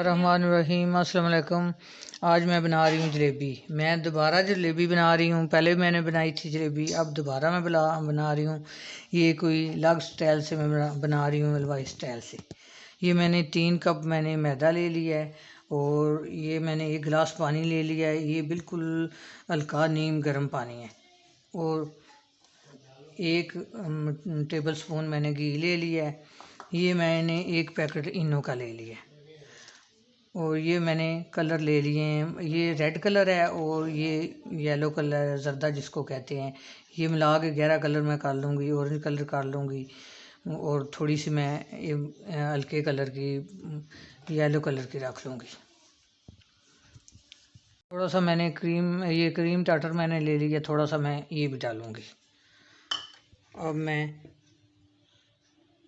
रहमान रहीम अस्सलाम वालेकुम। आज मैं बना रही हूँ जलेबी। मैं दोबारा जलेबी बना रही हूँ। पहले मैंने बनाई थी जलेबी, अब दोबारा मैं बना रही हूँ। ये कोई अलग स्टाइल से मैं बना रही हूँ, हलवाई स्टाइल से। ये मैंने 3 कप मैंने मैदा ले लिया है और ये मैंने 1 गिलास पानी ले लिया है। ये बिल्कुल हल्का नीम गर्म पानी है। और 1 टेबल स्पून मैंने घी ले लिया है। ये मैंने 1 पैकेट इनो का ले लिया है। और ये मैंने कलर ले लिए हैं। ये रेड कलर है और ये येलो कलर है, जर्दा जिसको कहते हैं। ये मिला के 11 कलर मैं कर लूँगी, ऑरेंज कलर कर लूँगी और थोड़ी सी मैं ये हल्के कलर की येलो कलर की रख लूँगी। थोड़ा सा मैंने ये क्रीम टाटर मैंने ले लिया, थोड़ा सा मैं ये भी डालूँगी। अब मैं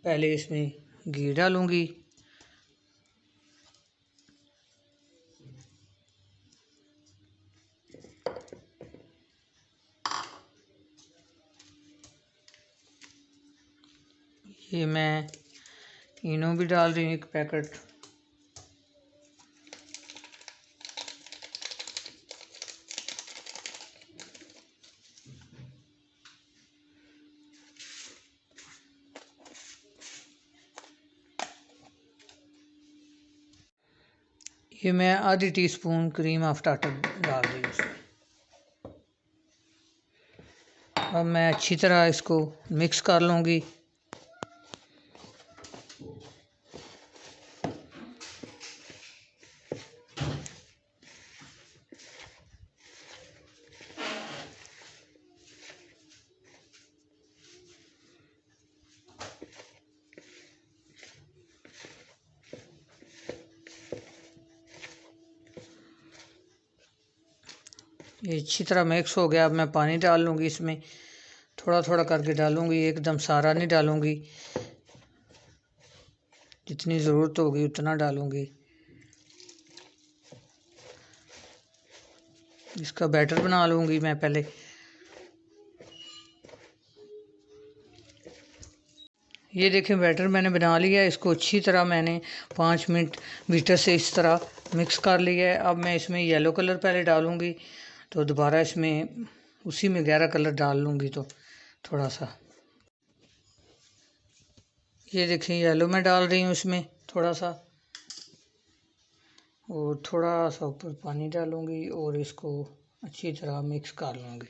पहले इसमें घी डालूँगी। ये मैं इनो भी डाल रही हूँ 1 पैकेट। ये मैं आधी टीस्पून क्रीम ऑफ टाटर डाल रही हूँ इसमें। अब मैं अच्छी तरह इसको मिक्स कर लूँगी। ये अच्छी तरह मिक्स हो गया। अब मैं पानी डाल लूँगी इसमें, थोड़ा थोड़ा करके डालूँगी, एकदम सारा नहीं डालूँगी। जितनी ज़रूरत होगी उतना डालूँगी। इसका बैटर बना लूँगी मैं पहले। ये देखें बैटर मैंने बना लिया है। इसको अच्छी तरह मैंने 5 मिनट बीटर से इस तरह मिक्स कर लिया है। अब मैं इसमें येलो कलर पहले डालूँगी, तो दोबारा इसमें उसी में 11 कलर डाल लूँगी। तो थोड़ा सा ये देखें येलो मैं डाल रही हूँ इसमें थोड़ा सा, और थोड़ा सा ऊपर पानी डालूँगी और इसको अच्छी तरह मिक्स कर लूँगी।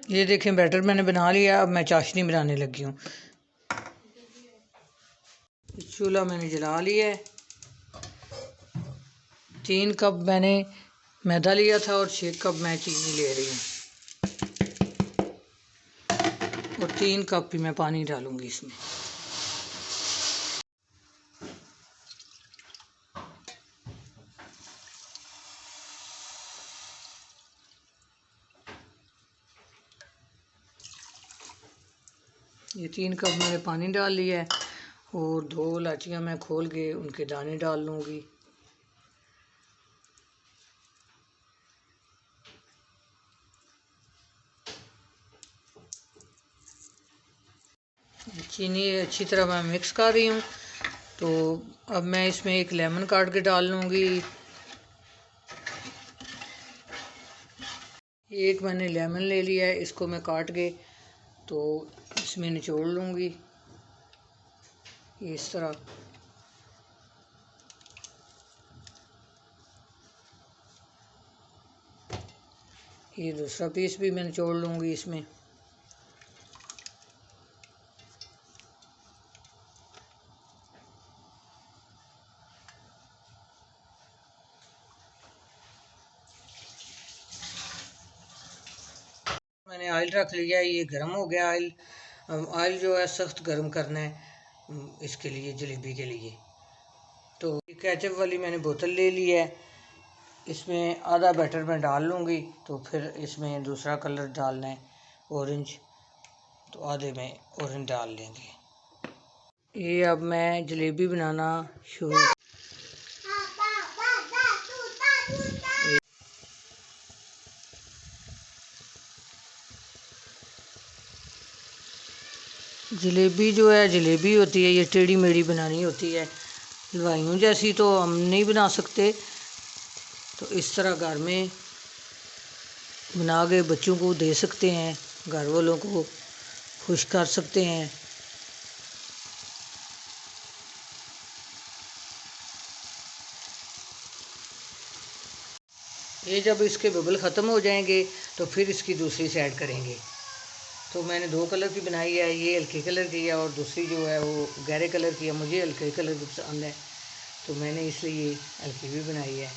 ये देखें बैटर मैंने बना लिया। अब मैं चाशनी बनाने लगी हूँ। चूल्हा मैंने जला लिया है। 3 कप मैंने मैदा लिया था और 6 कप मैं चीनी ले रही हूँ और 3 कप ही मैं पानी डालूँगी इसमें। ये 3 कप मैंने पानी डाल लिया है और 2 इलायचियाँ मैं खोल के उनके दाने डाल लूँगी। चीनी अच्छी तरह मैं मिक्स कर रही हूँ। तो अब मैं इसमें 1 लेमन काट के डाल लूँगी। 1 मैंने लेमन ले लिया है, इसको मैं काट के तो इसमें निचोड़ लूँगी इस तरह। ये दूसरा पीस भी मैं निचोड़ लूँगी इसमें। मैंने ऑयल रख लिया है, ये गर्म हो गया ऑयल। ऑयल जो है सख्त गर्म करना है इसके लिए, जलेबी के लिए। तो केचप वाली मैंने बोतल ले ली है। इसमें आधा बैटर मैं डाल लूँगी, तो फिर इसमें दूसरा कलर डालना है ऑरेंज, तो आधे में ऑरेंज डाल लेंगे। ये अब मैं जलेबी बनाना शुरू। जलेबी जो है जलेबी होती है, ये टेढ़ी मेढ़ी बनानी होती है। हलवाइयों जैसी तो हम नहीं बना सकते, तो इस तरह घर में बना के बच्चों को दे सकते हैं, घर वालों को खुश कर सकते हैं। ये जब इसके बबल ख़त्म हो जाएंगे तो फिर इसकी दूसरी साइड करेंगे। तो मैंने दो कलर की बनाई है, ये हल्के कलर की है और दूसरी जो है वो गहरे कलर की है। मुझे हल्के कलर की पसंद है तो मैंने इसलिए हल्की भी बनाई है।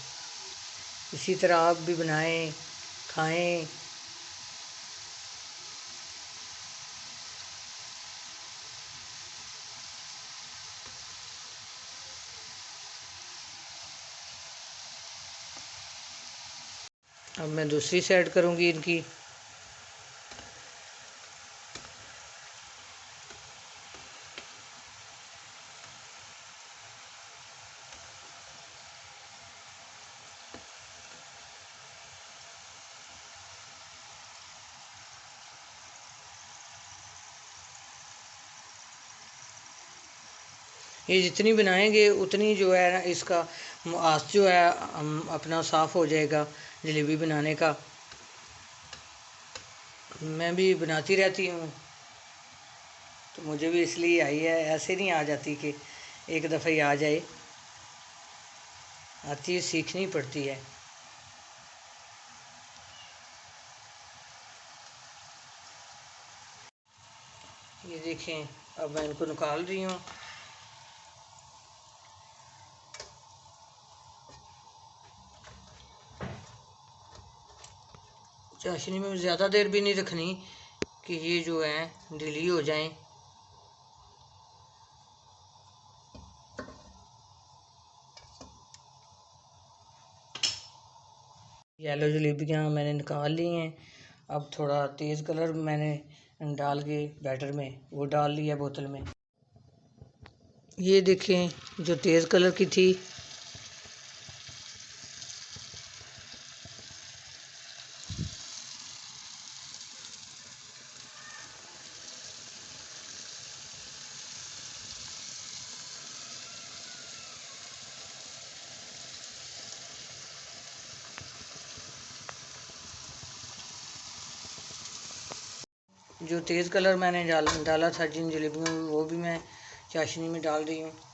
इसी तरह आप भी बनाएं, खाएं। अब मैं दूसरी साइड करूंगी इनकी। ये जितनी बनाएंगे उतनी जो है ना इसका आस जो है अपना साफ़ हो जाएगा जलेबी बनाने का। मैं भी बनाती रहती हूँ तो मुझे भी इसलिए आई है, ऐसे नहीं आ जाती कि एक दफ़ा ही आ जाए, आती है, सीखनी पड़ती है। ये देखें, अब मैं इनको निकाल रही हूँ। चाशनी में ज़्यादा देर भी नहीं रखनी कि ये जो है ढीली हो जाएं। येलो जलेबियाँ मैंने निकाल ली हैं। अब थोड़ा तेज़ कलर मैंने डाल के बैटर में वो डाल लिया बोतल में। ये देखें, जो तेज़ कलर की थी जो तेज़ कलर मैंने डाला था जिन जलेबियों में, वो भी मैं चाशनी में डाल रही हूँ।